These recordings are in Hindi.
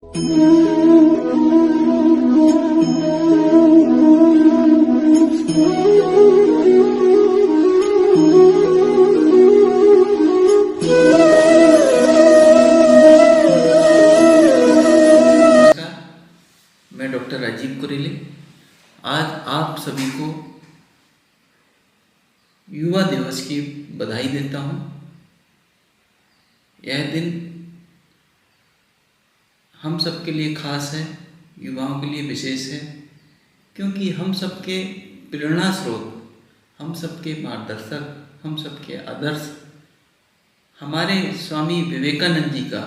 मैं डॉक्टर राजीव कुरेले आज आप सभी को युवा दिवस की बधाई देता हूँ। यह दिन हम सबके लिए खास है, युवाओं के लिए विशेष है, क्योंकि हम सबके प्रेरणा स्रोत, हम सबके मार्गदर्शक, हम सबके आदर्श हमारे स्वामी विवेकानंद जी का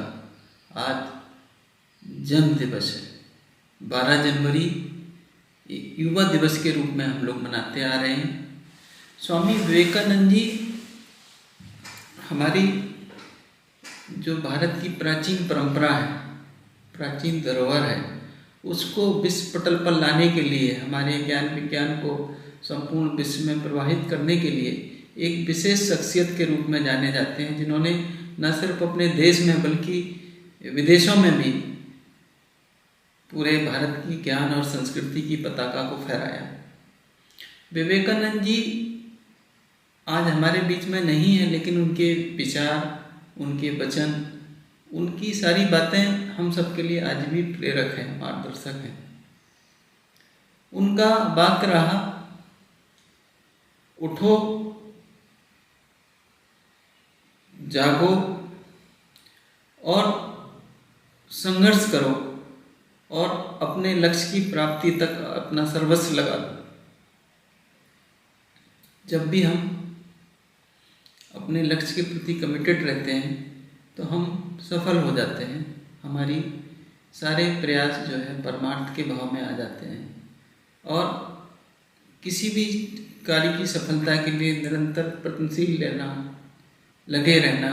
आज जन्म दिवस है। 12 जनवरी युवा दिवस के रूप में हम लोग मनाते आ रहे हैं। स्वामी विवेकानंद जी हमारी जो भारत की प्राचीन परंपरा है, प्राचीन धरोहर है, उसको विश्व पटल पर लाने के लिए, हमारे ज्ञान विज्ञान को संपूर्ण विश्व में प्रवाहित करने के लिए एक विशेष शख्सियत के रूप में जाने जाते हैं, जिन्होंने न सिर्फ अपने देश में बल्कि विदेशों में भी पूरे भारत की ज्ञान और संस्कृति की पताका को फहराया। विवेकानंद जी आज हमारे बीच में नहीं है, लेकिन उनके विचार, उनके वचन, उनकी सारी बातें हम सबके लिए आज भी प्रेरक हैं, मार्गदर्शक हैं। उनका वाक्य रहा, उठो, जागो और संघर्ष करो और अपने लक्ष्य की प्राप्ति तक अपना सर्वस्व लगा दो। जब भी हम अपने लक्ष्य के प्रति कमिटेड रहते हैं तो हम सफल हो जाते हैं। हमारी सारे प्रयास जो है परमार्थ के भाव में आ जाते हैं और किसी भी कार्य की सफलता के लिए निरंतर प्रयत्नशील रहना, लगे रहना,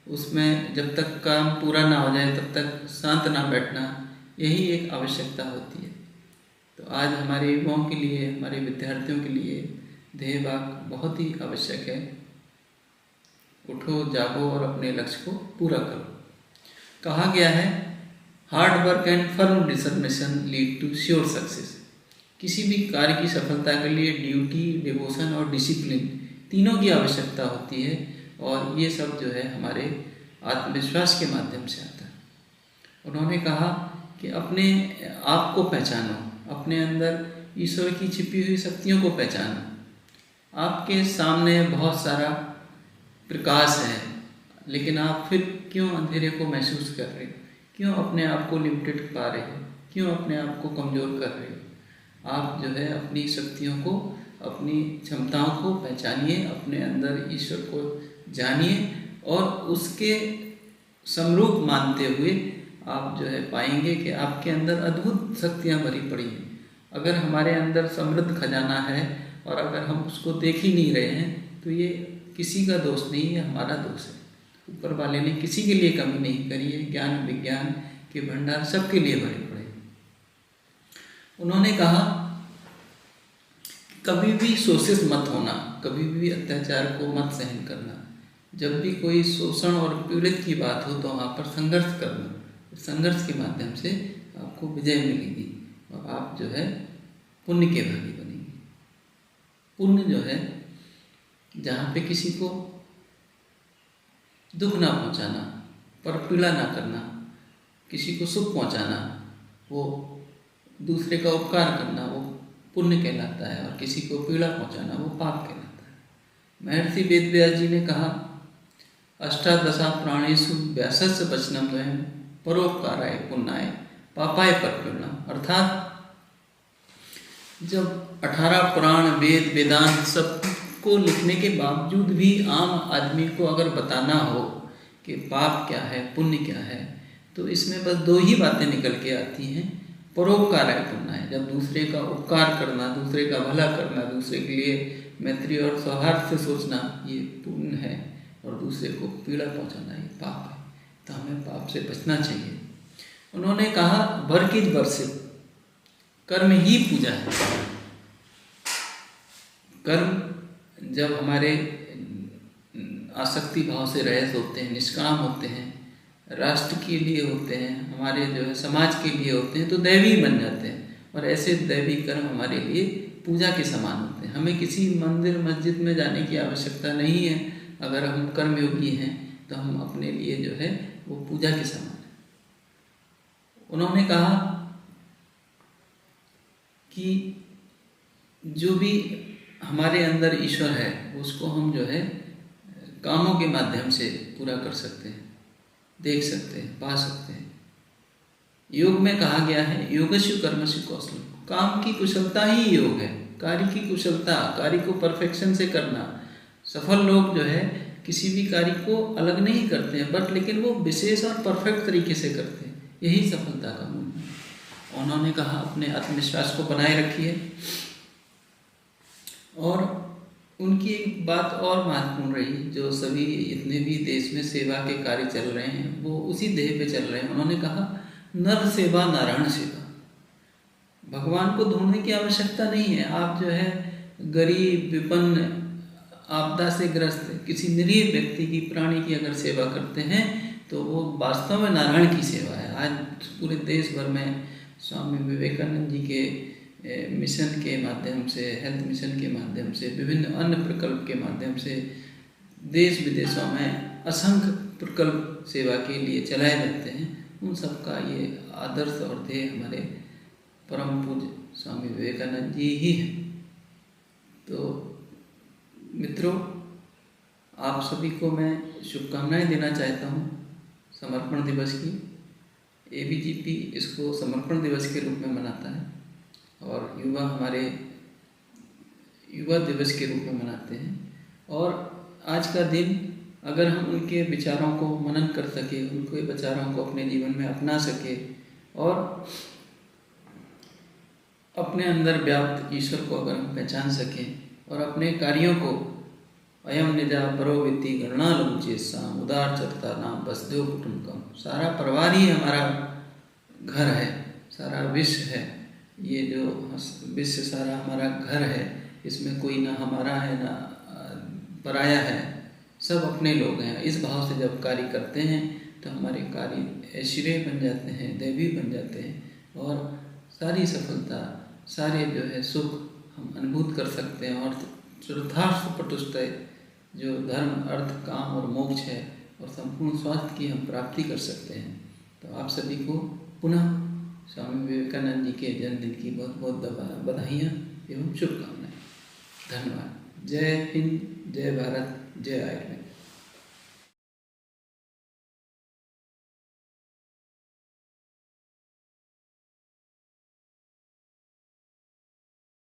उसमें जब तक काम पूरा ना हो जाए तब तक शांत ना बैठना, यही एक आवश्यकता होती है। तो आज हमारे युवाओं के लिए, हमारे विद्यार्थियों के लिए ध्येय वाक्य बहुत ही आवश्यक है। उठो, जागो और अपने लक्ष्य को पूरा करो। कहा गया है, hard work and firm determination lead to sure success. किसी भी कार्य की सफलता के लिए ड्यूटी, डिवोशन और डिसिप्लिन तीनों की आवश्यकता होती है और ये सब जो है हमारे आत्मविश्वास के माध्यम से आता है। उन्होंने कहा कि अपने आप को पहचानो, अपने अंदर ईश्वर की छिपी हुई शक्तियों को पहचानो। आपके सामने बहुत सारा प्रकाश है, लेकिन आप फिर क्यों अंधेरे को महसूस कर रहे हो? क्यों अपने आप को लिमिटेड पा रहे हो? क्यों अपने आप को कमज़ोर कर रहे हो? आप जो है अपनी शक्तियों को, अपनी क्षमताओं को पहचानिए, अपने अंदर ईश्वर को जानिए और उसके समरूप मानते हुए आप जो है पाएंगे कि आपके अंदर अद्भुत शक्तियाँ भरी पड़ी हैं। अगर हमारे अंदर समृद्ध खजाना है और अगर हम उसको देख ही नहीं रहे हैं तो ये किसी का दोष नहीं है, हमारा दोष है। ऊपर वाले ने किसी के लिए कमी नहीं करी है। ज्ञान विज्ञान के भंडार सबके लिए भरे पड़े। उन्होंने कहा, कभी भी शोषित मत होना, कभी भी अत्याचार को मत सहन करना। जब भी कोई शोषण और पीड़ित की बात हो तो वहाँ पर संघर्ष करना। संघर्ष के माध्यम से आपको विजय मिलेगी और आप जो है पुण्य के भागी बनेंगे। पुण्य जो है जहाँ पे किसी को दुख ना पहुँचाना, पर पीड़ा ना करना, किसी को सुख पहुँचाना, वो दूसरे का उपकार करना, वो पुण्य कहलाता है और किसी को पीड़ा पहुँचाना वो पाप कहलाता है। महर्षि वेदव्यास जी ने कहा, अष्टादशा प्राणेषु व्यासस्य वचनं द्वयं परोपकाराय पुण्याय पापाय परपीड़नम्। अर्थात जब 18 पुराण, वेद, वेदांत सब को लिखने के बावजूद भी आम आदमी को अगर बताना हो कि पाप क्या है, पुण्य क्या है, तो इसमें बस 2 ही बातें निकल के आती हैं। परोपकाराय पुण्याय, जब दूसरे का उपकार करना, दूसरे का भला करना, दूसरे के लिए मैत्री और सौहार्द से सोचना, ये पुण्य है और दूसरे को पीड़ा पहुंचाना ये पाप है। तो हमें पाप से बचना चाहिए। उन्होंने कहा, वर्क इज वर्शिप, कर्म ही पूजा है। कर्म जब हमारे आसक्ति भाव से रहित होते हैं, निष्काम होते हैं, राष्ट्र के लिए होते हैं, हमारे जो है समाज के लिए होते हैं, तो दैवी बन जाते हैं। और ऐसे दैवी कर्म हमारे लिए पूजा के समान होते हैं। हमें किसी मंदिर मस्जिद में जाने की आवश्यकता नहीं है। अगर हम कर्मयोगी हैं तो हम अपने लिए जो है वो पूजा के समान है। उन्होंने कहा कि जो भी हमारे अंदर ईश्वर है उसको हम जो है कामों के माध्यम से पूरा कर सकते हैं, देख सकते हैं, पा सकते हैं। योग में कहा गया है योगस्यु कर्मसु कौशलम, काम की कुशलता ही योग है। कार्य की कुशलता, कार्य को परफेक्शन से करना। सफल लोग जो है किसी भी कार्य को अलग नहीं करते हैं, बट लेकिन वो विशेष और परफेक्ट तरीके से करते हैं। यही सफलता का मूल है। उन्होंने कहा अपने आत्मविश्वास को बनाए रखिए। और उनकी एक बात और महत्वपूर्ण रही, जो सभी इतने भी देश में सेवा के कार्य चल रहे हैं वो उसी ध्येय पे चल रहे हैं। उन्होंने कहा नर सेवा नारायण सेवा। भगवान को ढूंढने की आवश्यकता नहीं है। आप जो है गरीब, विपन्न, आपदा से ग्रस्त किसी निरीह व्यक्ति की, प्राणी की अगर सेवा करते हैं तो वो वास्तव में नारायण की सेवा है। आज पूरे देश भर में स्वामी विवेकानंद जी के मिशन के माध्यम से, हेल्थ मिशन के माध्यम से, विभिन्न अन्य प्रकल्प के माध्यम से देश विदेशों में असंख्य प्रकल्प सेवा के लिए चलाए जाते हैं। उन सबका ये आदर्श और ध्येय हमारे परम पूज्य स्वामी विवेकानंद जी ही हैं। तो मित्रों, आप सभी को मैं शुभकामनाएं देना चाहता हूँ समर्पण दिवस की। एबीजीपी इसको समर्पण दिवस के रूप में मनाता है और युवा हमारे युवा दिवस के रूप में मनाते हैं। और आज का दिन अगर हम उनके विचारों को मनन कर सके, उनके विचारों को अपने जीवन में अपना सके और अपने अंदर व्याप्त ईश्वर को अगर हम पहचान सकें और अपने कार्यों को अयम निजा परोविति गणनालुचेसाम उदार चरता नाम वसुदेव कुटुंबकम, सारा परिवार ही हमारा घर है, सारा विश्व है। ये जो विश्व सारा हमारा घर है, इसमें कोई ना हमारा है ना पराया है, सब अपने लोग हैं। इस भाव से जब कार्य करते हैं तो हमारे कार्य ऐश्वर्य बन जाते हैं, दैवी बन जाते हैं और सारी सफलता, सारे जो है सुख हम अनुभूत कर सकते हैं और चतुर्थार्थ पटुष्टय जो धर्म, अर्थ, काम और मोक्ष है और संपूर्ण स्वास्थ्य की हम प्राप्ति कर सकते हैं। तो आप सभी को पुनः स्वामी विवेकानंद जी के जन्मदिन की बहुत बहुत बधाइयाँ एवं शुभकामनाएं। धन्यवाद। जय हिंद, जय भारत, जय आयुर्वेद।